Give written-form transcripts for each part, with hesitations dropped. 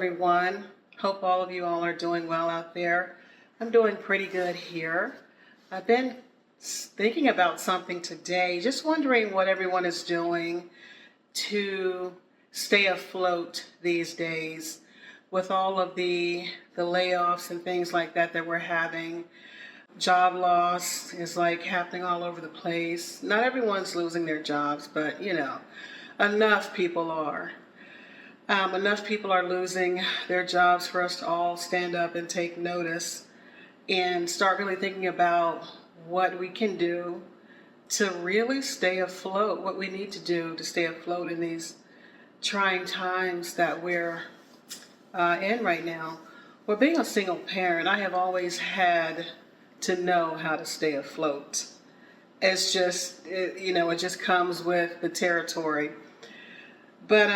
everyone. Hope all of you all are doing well out there. I'm doing pretty good here. I've been thinking about something today, just wondering what everyone is doing to stay afloat these days with all of the layoffs and things like that we're having. Job loss is like happening all over the place. Not everyone's losing their jobs, but enough people are. Enough people are losing their jobs for us to all stand up and take notice and start really thinking about what we can do to really stay afloat, what we need to do to stay afloat in these trying times that we're in right now. Well, being a single parent, I have always had to know how to stay afloat. It's just, it just comes with the territory. But,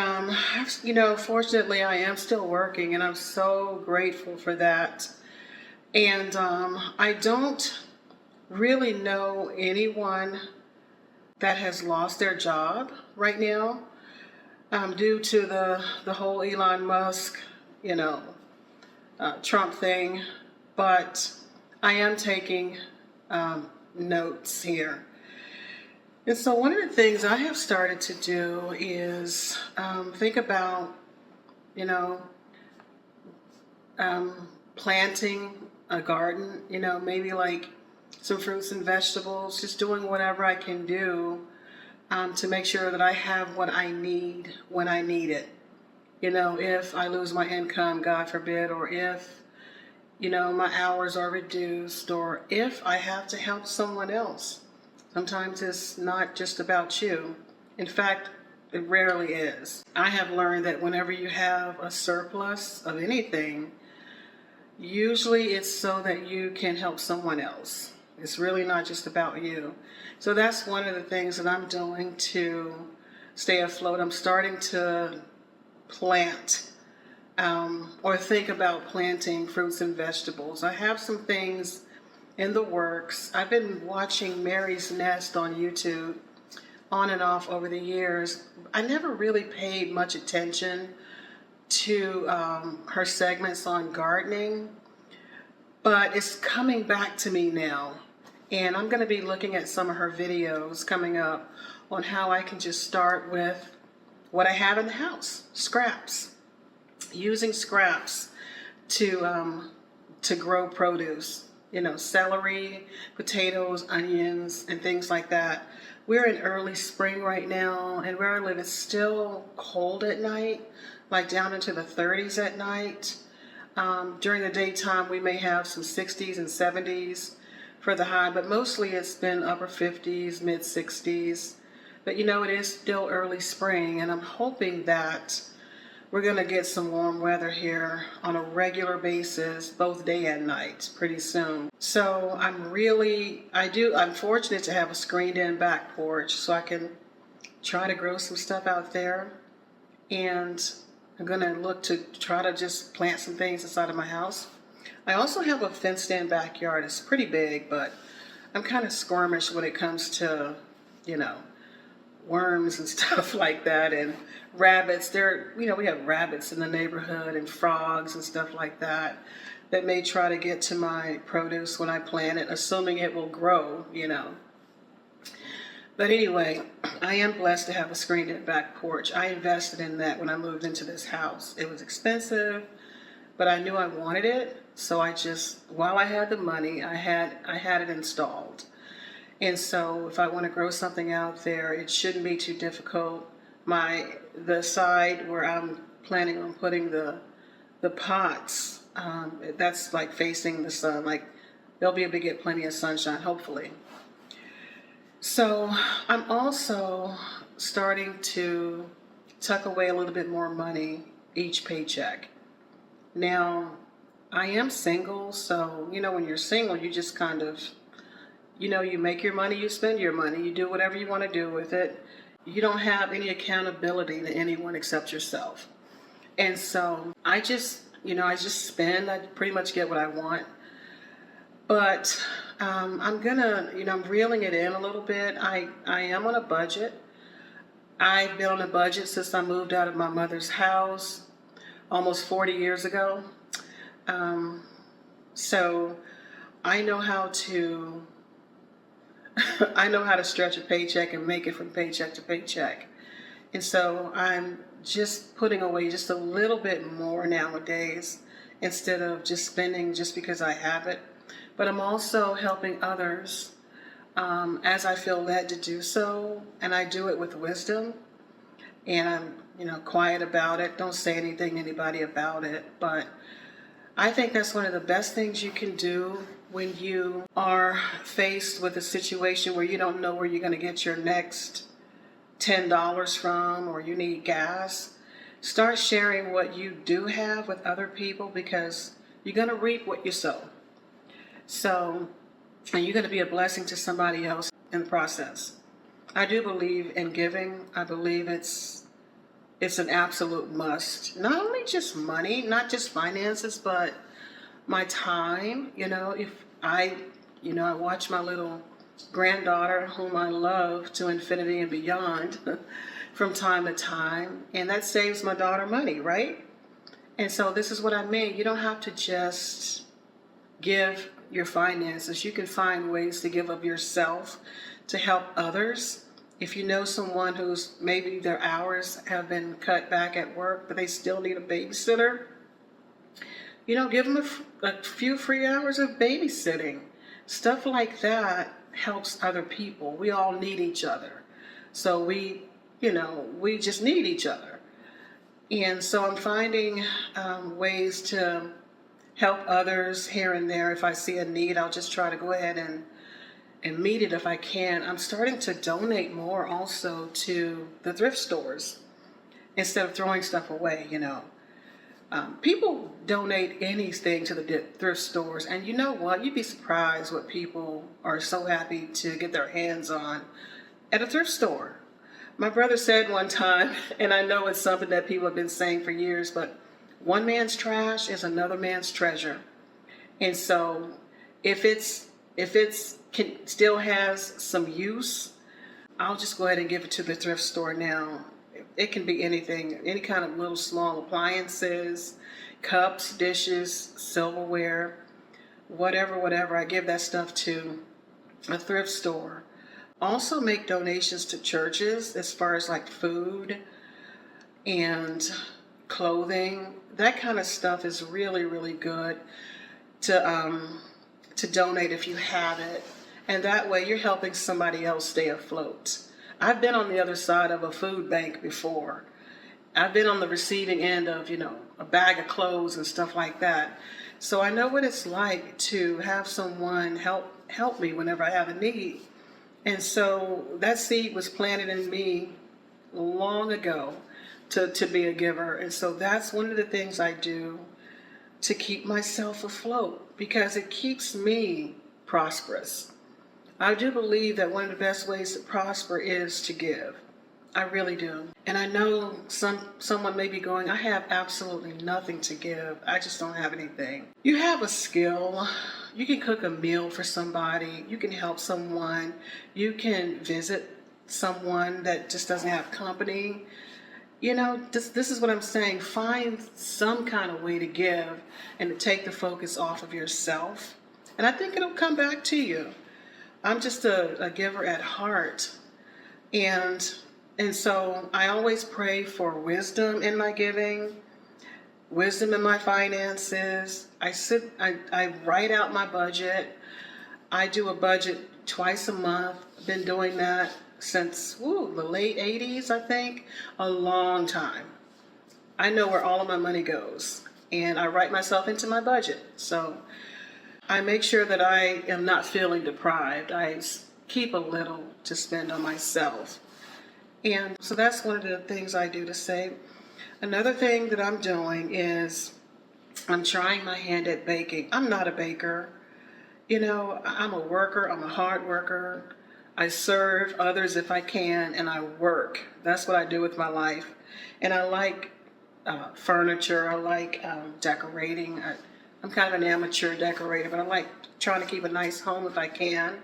fortunately I am still working and I'm so grateful for that. And I don't really know anyone that has lost their job right now due to the whole Elon Musk, Trump thing. But I am taking notes here. And so one of the things I have started to do is think about, planting a garden, maybe like some fruits and vegetables, just doing whatever I can do to make sure that I have what I need when I need it. If I lose my income, God forbid, or if, my hours are reduced, or if I have to help someone else. Sometimes it's not just about you. In fact, it rarely is. I have learned that whenever you have a surplus of anything, usually it's so that you can help someone else. It's really not just about you. So that's one of the things that I'm doing to stay afloat. I'm starting to plant or think about planting fruits and vegetables. I have some things in the works. I've been watching Mary's Nest on YouTube on and off over the years. I never really paid much attention to her segments on gardening, but it's coming back to me now. And I'm going to be looking at some of her videos coming up on how I can just start with what I have in the house, scraps, using scraps to grow produce. Celery, potatoes, onions, and things like that. We're in early spring right now, and where I live, it's still cold at night, like down into the 30s at night. During the daytime, we may have some 60s and 70s for the high, but mostly it's been upper 50s, mid 60s. But it is still early spring, and I'm hoping that we're going to get some warm weather here on a regular basis, both day and night, pretty soon. So I'm fortunate to have a screened-in back porch, so I can try to grow some stuff out there. And I'm going to look to try to just plant some things inside of my house. I also have a fenced-in backyard. It's pretty big, but I'm kind of squirmish when it comes to, worms and stuff like that, and rabbits. We have rabbits in the neighborhood and frogs and stuff like that may try to get to my produce when I plant it, assuming it will grow, But anyway, I am blessed to have a screened-in back porch. I invested in that when I moved into this house. It was expensive, but I knew I wanted it, so while I had the money, I had it installed. And so if I want to grow something out there, it shouldn't be too difficult. The side where I'm planning on putting the pots, that's like facing the sun. Like they'll be able to get plenty of sunshine, hopefully. So I'm also starting to tuck away a little bit more money each paycheck. Now, I am single, so when you're single, you just kind of you make your money, you spend your money, you do whatever you want to do with it. You don't have any accountability to anyone except yourself. And so I just spend. I pretty much get what I want. But I'm reeling it in a little bit. I am on a budget. I've been on a budget since I moved out of my mother's house. almost 40 years ago. So I know how to I know how to stretch a paycheck and make it from paycheck to paycheck. And so I'm just putting away just a little bit more nowadays instead of just spending just because I have it. But I'm also helping others as I feel led to do so, and I do it with wisdom. And I'm, quiet about it. Don't say anything to anybody about it. But I think that's one of the best things you can do when you are faced with a situation where you don't know where you're going to get your next $10 from, or you need gas. Start sharing what you do have with other people, because you're going to reap what you sow. So, and you're going to be a blessing to somebody else in the process. I do believe in giving. I believe it's an absolute must. Not only just money, not just finances, but my time. If I watch my little granddaughter, whom I love to infinity and beyond, from time to time, and that saves my daughter money, right? And so this is what I mean. You don't have to just give your finances. You can find ways to give of yourself to help others. If you know someone who's maybe their hours have been cut back at work, but they still need a babysitter, give them a few free hours of babysitting. Stuff like that helps other people. We all need each other. So we just need each other. And so I'm finding ways to help others here and there. If I see a need, I'll just try to go ahead and meet it if I can. I'm starting to donate more also to the thrift stores instead of throwing stuff away. People donate anything to the thrift stores, and you know what? You'd be surprised what people are so happy to get their hands on at a thrift store. My brother said one time, and I know it's something that people have been saying for years, but one man's trash is another man's treasure. And so if it's still has some use, I'll just go ahead and give it to the thrift store now. It can be anything, any kind of little small appliances, cups, dishes, silverware, whatever. I give that stuff to a thrift store. Also make donations to churches as far as like food and clothing. That kind of stuff is really, really good to donate if you have it. And that way you're helping somebody else stay afloat. I've been on the other side of a food bank before. I've been on the receiving end of, a bag of clothes and stuff like that. So I know what it's like to have someone help me whenever I have a need. And so that seed was planted in me long ago to be a giver. And so that's one of the things I do to keep myself afloat, because it keeps me prosperous. I do believe that one of the best ways to prosper is to give. I really do. And I know someone may be going, I have absolutely nothing to give. I just don't have anything. You have a skill. You can cook a meal for somebody. You can help someone. You can visit someone that just doesn't have company. This is what I'm saying. Find some kind of way to give and to take the focus off of yourself. And I think it'll come back to you. I'm just a giver at heart. And so I always pray for wisdom in my giving, wisdom in my finances. I write out my budget. I do a budget twice a month. I've been doing that since the late 80s, I think. A long time. I know where all of my money goes, and I write myself into my budget. So I make sure that I am not feeling deprived. I keep a little to spend on myself. And so that's one of the things I do to save. Another thing that I'm doing is I'm trying my hand at baking. I'm not a baker. I'm a worker. I'm a hard worker. I serve others if I can, and I work. That's what I do with my life. And I like furniture. I like decorating. I'm kind of an amateur decorator, but I like trying to keep a nice home if I can.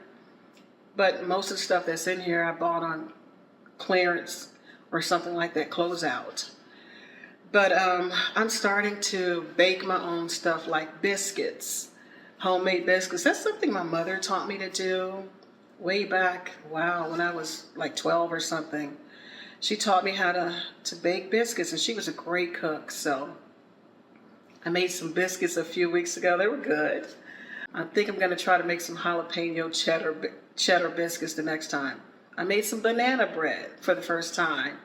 But most of the stuff that's in here I bought on clearance or something like that, closeout. But I'm starting to bake my own stuff like biscuits, homemade biscuits. That's something my mother taught me to do way back, wow, when I was like 12 or something. She taught me how to bake biscuits, and she was a great cook. So I made some biscuits a few weeks ago. They were good. I think I'm going to try to make some jalapeno cheddar biscuits the next time. I made some banana bread for the first time,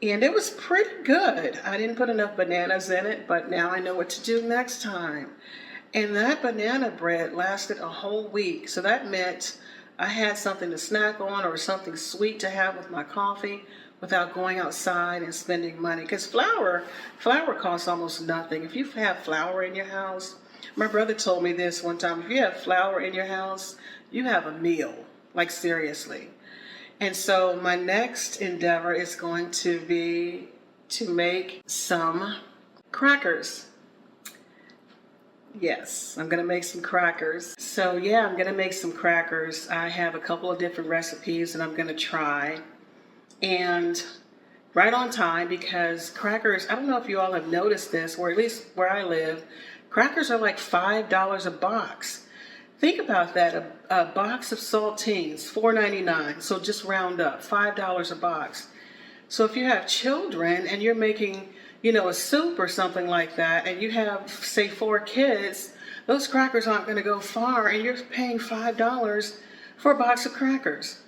and it was pretty good. I didn't put enough bananas in it, but now I know what to do next time. And that banana bread lasted a whole week, so that meant I had something to snack on or something sweet to have with my coffee without going outside and spending money. Because flour costs almost nothing. If you have flour in your house, my brother told me this one time, if you have flour in your house, you have a meal, like seriously. And so my next endeavor is going to be to make some crackers. Yes, I'm going to make some crackers. So yeah, I'm going to make some crackers. I have a couple of different recipes that I'm going to try. And right on time, because crackers, I don't know if you all have noticed this, or at least where I live, crackers are like $5 a box. Think about that, a box of saltines, $4.99, so just round up, $5 a box. So if you have children and you're making, a soup or something like that, and you have, say, 4 kids, those crackers aren't going to go far, and you're paying $5 for a box of crackers.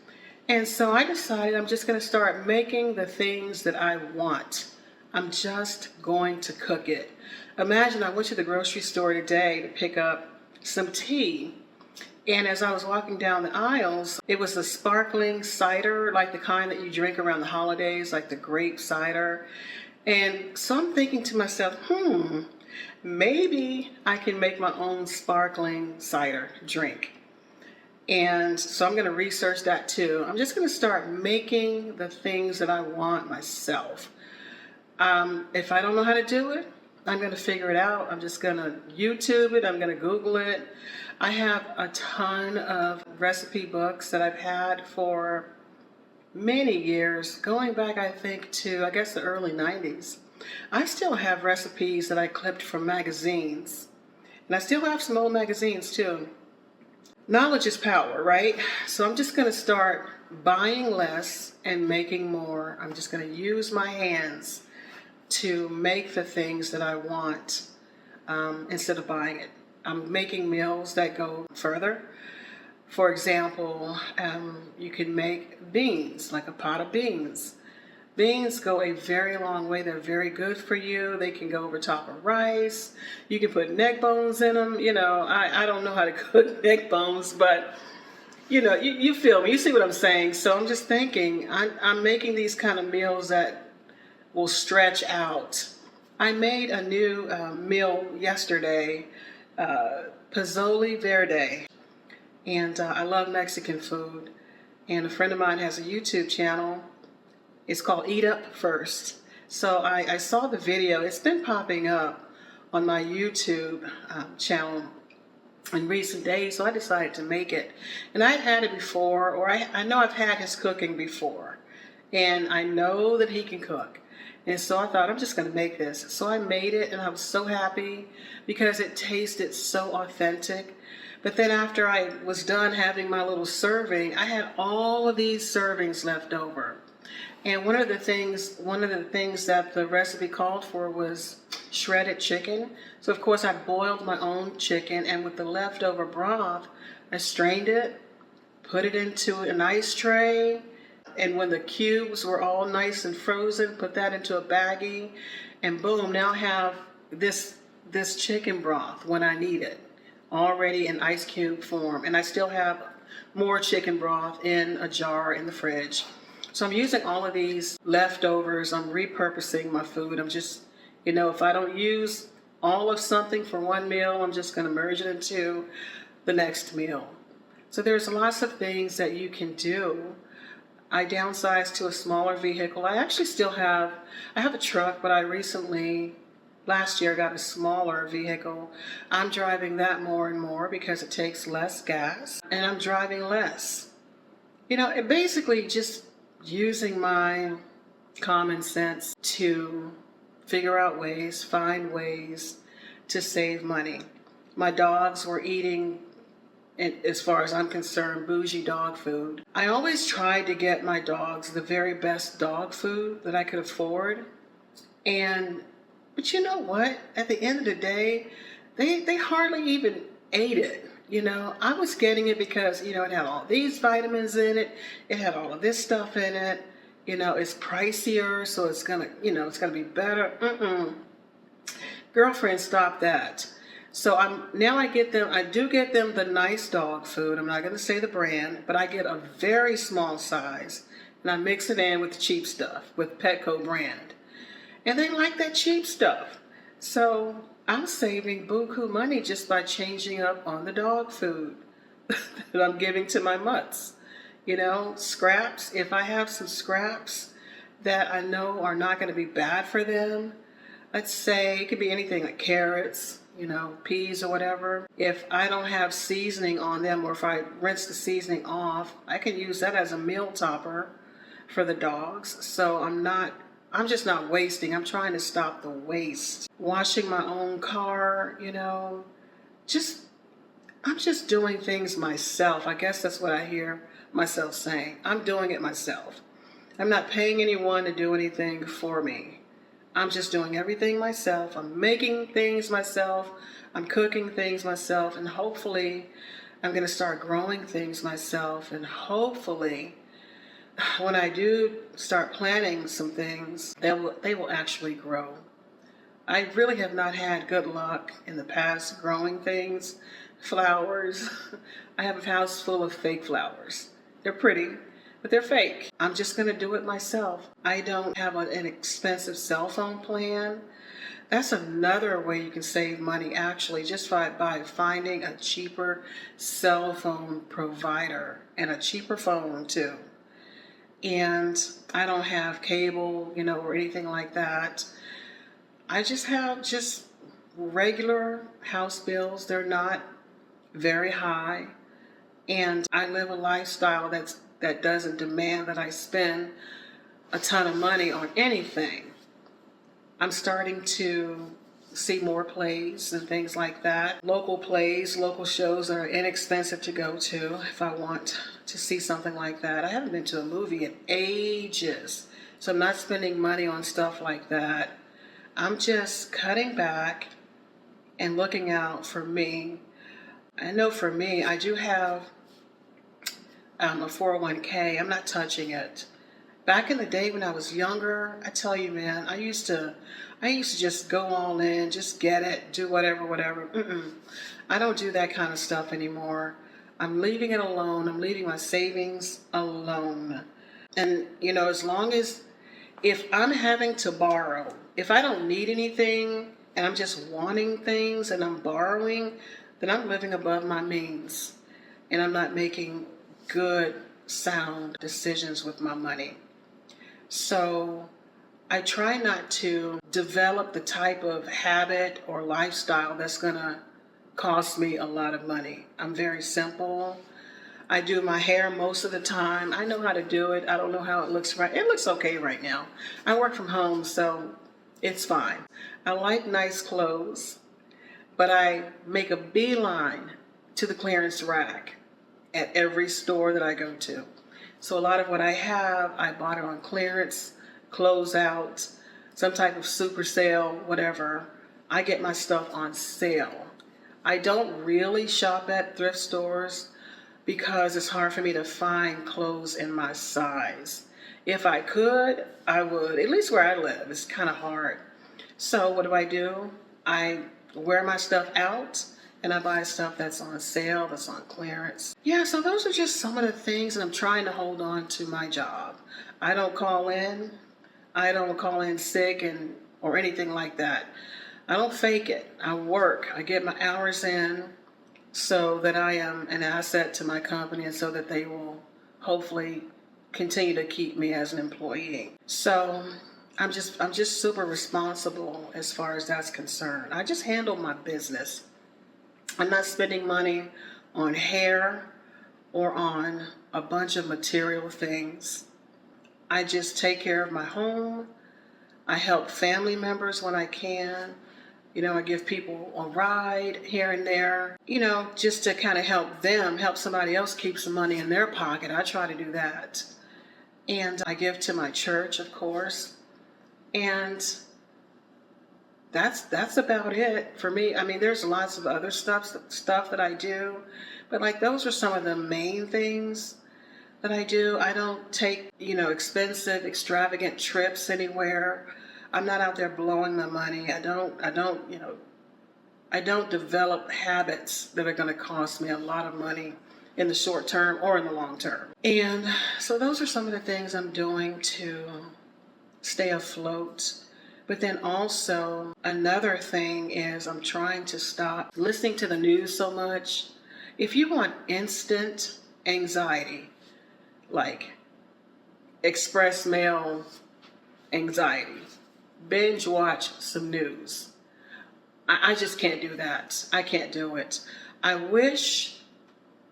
And so I decided I'm just going to start making the things that I want. I'm just going to cook it. Imagine I went to the grocery store today to pick up some tea. And as I was walking down the aisles, it was a sparkling cider, like the kind that you drink around the holidays, like the grape cider. And so I'm thinking to myself, maybe I can make my own sparkling cider drink. And so I'm going to research that too. I'm just going to start making the things that I want myself. If I don't know how to do it, I'm going to figure it out. I'm just going to YouTube it. I'm going to Google it. I have a ton of recipe books that I've had for many years, going back, I think, to, I guess, the early 90s. I still have recipes that I clipped from magazines. And I still have some old magazines, too. Knowledge is power, right? So I'm just going to start buying less and making more. I'm just going to use my hands to make the things that I want instead of buying it. I'm making meals that go further. For example, you can make beans, like a pot of beans. Beans go a very long way. They're very good for you. They can go over top of rice. You can put neck bones in them. I don't know how to cook neck bones, but you feel me. You see what I'm saying. So I'm just thinking, I'm making these kind of meals that will stretch out. I made a new meal yesterday, pozole verde. And I love Mexican food. And a friend of mine has a YouTube channel. It's called Eat Up First. So I saw the video. It's been popping up on my YouTube channel in recent days, so I decided to make it. And I've had it before, or I know I've had his cooking before. And I know that he can cook. And so I thought, I'm just going to make this. So I made it, and I was so happy because it tasted so authentic. But then after I was done having my little serving, I had all of these servings left over. And one of the things that the recipe called for was shredded chicken. So of course I boiled my own chicken, and with the leftover broth, I strained it, put it into an ice tray, and when the cubes were all nice and frozen, put that into a baggie, and boom, now I have this chicken broth when I need it, already in ice cube form. And I still have more chicken broth in a jar in the fridge. So I'm using all of these leftovers. I'm repurposing my food. I'm just, if I don't use all of something for one meal, I'm just going to merge it into the next meal. So there's lots of things that you can do. I downsized to a smaller vehicle. I actually I have a truck, but I recently, last year, got a smaller vehicle. I'm driving that more and more because it takes less gas, and I'm driving less. It basically just using my common sense to figure out ways, find ways to save money. My dogs were eating, as far as I'm concerned, bougie dog food. I always tried to get my dogs the very best dog food that I could afford. But you know what? At the end of the day, they hardly even ate it. I was getting it because, it had all these vitamins in it. It had all of this stuff in it. It's pricier, so it's gonna be better. Girlfriend, stop that. So I do get them the nice dog food. I'm not going to say the brand, but I get a very small size, and I mix it in with the cheap stuff, with Petco brand. And they like that cheap stuff. So I'm saving buku money just by changing up on the dog food that I'm giving to my mutts. Scraps, if I have some scraps that I know are not going to be bad for them, let's say it could be anything like carrots, peas or whatever. If I don't have seasoning on them, or if I rinse the seasoning off, I can use that as a meal topper for the dogs. So I'm just not wasting. I'm trying to stop the waste. Washing my own car, I'm just doing things myself. I guess that's what I hear myself saying. I'm doing it myself. I'm not paying anyone to do anything for me. I'm just doing everything myself. I'm making things myself. I'm cooking things myself. And hopefully I'm going to start growing things myself. And hopefully when I do start planting some things, they will actually grow. I really have not had good luck in the past growing things. Flowers. I have a house full of fake flowers. They're pretty, but they're fake. I'm just going to do it myself. I don't have an expensive cell phone plan. That's another way you can save money, actually, just by finding a cheaper cell phone provider, and a cheaper phone too. And I don't have cable, or anything like that. I just have regular house bills. They're not very high. And I live a lifestyle that doesn't demand that I spend a ton of money on anything. I'm starting to see more plays and things like that. Local plays, local shows that are inexpensive to go to if I want to see something like that. I haven't been to a movie in ages, so I'm not spending money on stuff like that. I'm just cutting back and looking out for me. I know for me, I do have a 401k. I'm not touching it. Back in the day when I was younger, I tell you, man, I used to just go all in, just get it, do whatever. I don't do that kind of stuff anymore. I'm leaving it alone. I'm leaving my savings alone. And, as long as, if I'm having to borrow, if I don't need anything and I'm just wanting things and I'm borrowing, then I'm living above my means. And I'm not making good, sound decisions with my money. So I try not to develop the type of habit or lifestyle that's going to cost me a lot of money. I'm very simple. I do my hair most of the time. I know how to do it. I don't know how it looks right. It looks okay right now. I work from home, so it's fine. I like nice clothes, but I make a beeline to the clearance rack at every store that I go to. So a lot of what I have, I bought it on clearance, close out, some type of super sale, whatever. I get my stuff on sale. I don't really shop at thrift stores because it's hard for me to find clothes in my size. If I could, I would. At least where I live, it's kind of hard. So what do? I wear my stuff out, and I buy stuff that's on sale, that's on clearance. Yeah, so those are just some of the things, and I'm trying to hold on to my job. I don't call in. I don't call in sick or anything like that. I don't fake it. I work. I get my hours in so that I am an asset to my company, and so that they will hopefully continue to keep me as an employee. So I'm just super responsible as far as that's concerned. I just handle my business. I'm not spending money on hair or on a bunch of material things. I just take care of my home. I help family members when I can. I give people a ride here and there, just to kind of help them, help somebody else keep some money in their pocket. I try to do that. And I give to my church, of course. And that's about it for me. I mean, there's lots of other stuff that I do, but like those are some of the main things that I do. I don't take, expensive, extravagant trips anywhere. I'm not out there blowing my money. I don't develop habits that are going to cost me a lot of money in the short term or in the long term. And so those are some of the things I'm doing to stay afloat. But then also another thing is I'm trying to stop listening to the news so much. If you want instant anxiety, like express mail anxiety, binge watch some news. I just can't do that. I can't do it. I wish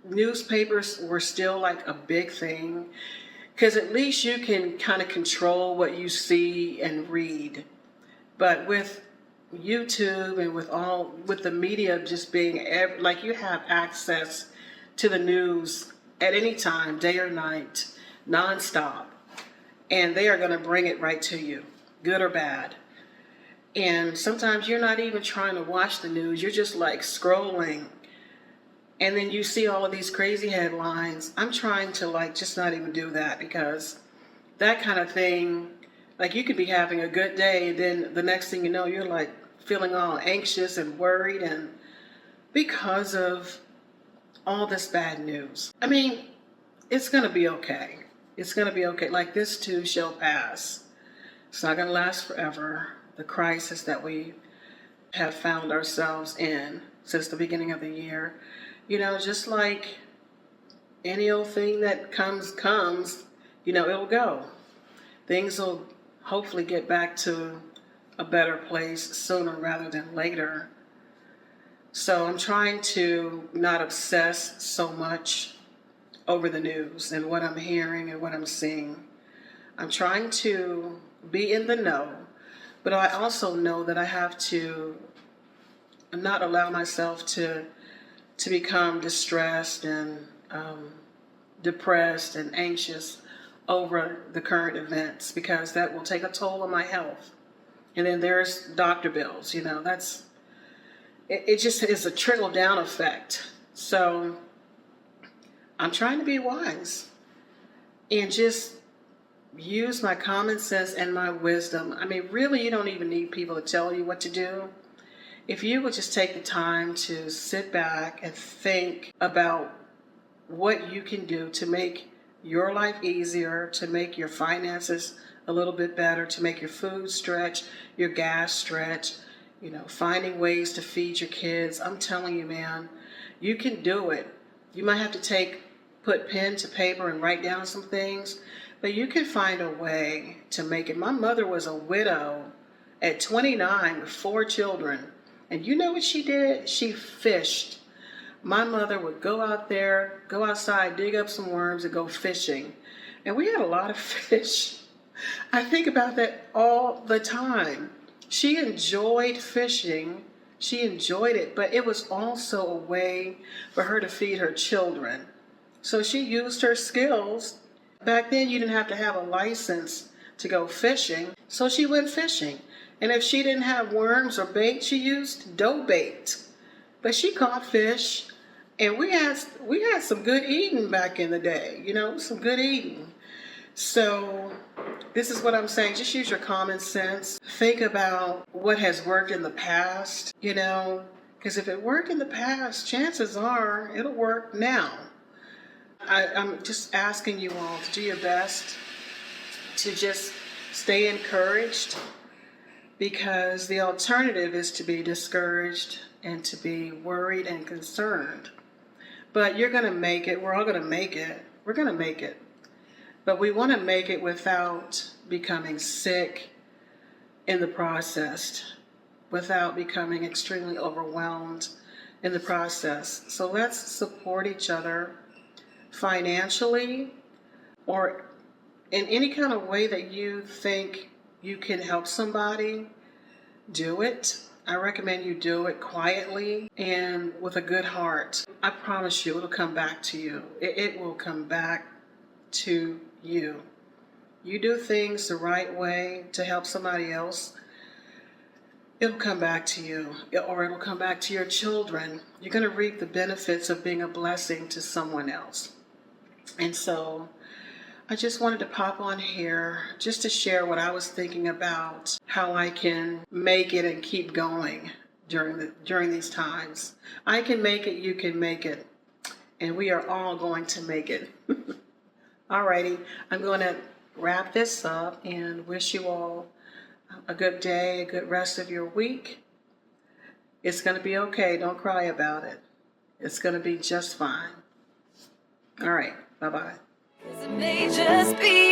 newspapers were still like a big thing, because at least you can kind of control what you see and read. But with YouTube and with the media just being like, you have access to the news at any time, day or night, nonstop, and they are going to bring it right to you, good or bad. And sometimes you're not even trying to watch the news, you're just like scrolling, and then you see all of these crazy headlines. I'm trying to like just not even do that, because that kind of thing, like you could be having a good day, then the next thing you know, you're like feeling all anxious and worried, and because of all this bad news. I mean, it's going to be okay. It's going to be okay. Like, this too shall pass. It's not going to last forever. The crisis that we have found ourselves in since the beginning of the year, just like any old thing that comes, it'll go. Things will hopefully get back to a better place sooner rather than later. So I'm trying to not obsess so much over the news and what I'm hearing and what I'm seeing. I'm trying to be in the know, but I also know that I have to not allow myself to become distressed and depressed and anxious over the current events, because that will take a toll on my health. And then there's doctor bills, it just is a trickle down effect. So I'm trying to be wise and just use my common sense and my wisdom. I mean, really, you don't even need people to tell you what to do. If you would just take the time to sit back and think about what you can do to make your life easier, to make your finances a little bit better, to make your food stretch, your gas stretch, finding ways to feed your kids. I'm telling you, man, you can do it. You might have to put pen to paper and write down some things, but you can find a way to make it. My mother was a widow at 29 with 4 children, and you know what she did? She fished. My mother would go outside, dig up some worms, and go fishing. And we had a lot of fish. I think about that all the time. She enjoyed fishing. She enjoyed it, but it was also a way for her to feed her children. So she used her skills. Back then, you didn't have to have a license to go fishing, so she went fishing. And if she didn't have worms or bait, she used dough bait. But she caught fish, and we had some good eating back in the day, some good eating. So this is what I'm saying. Just use your common sense. Think about what has worked in the past, because if it worked in the past, chances are it'll work now. I'm just asking you all to do your best to just stay encouraged, because the alternative is to be discouraged and to be worried and concerned. But you're going to make it. We're all going to make it. We're going to make it. But we want to make it without becoming sick in the process, without becoming extremely overwhelmed in the process. So let's support each other financially, or in any kind of way that you think you can help somebody, do it. I recommend you do it quietly and with a good heart. I promise you it'll come back to you. It will come back to you. You do things the right way to help somebody else, it'll come back to you, or it'll come back to your children. You're going to reap the benefits of being a blessing to someone else. And so I just wanted to pop on here just to share what I was thinking about, how I can make it and keep going during these times. I can make it, you can make it, and we are all going to make it. Alrighty, I'm going to wrap this up and wish you all a good day, a good rest of your week. It's going to be okay. Don't cry about it. It's going to be just fine. All right, bye-bye. It may just be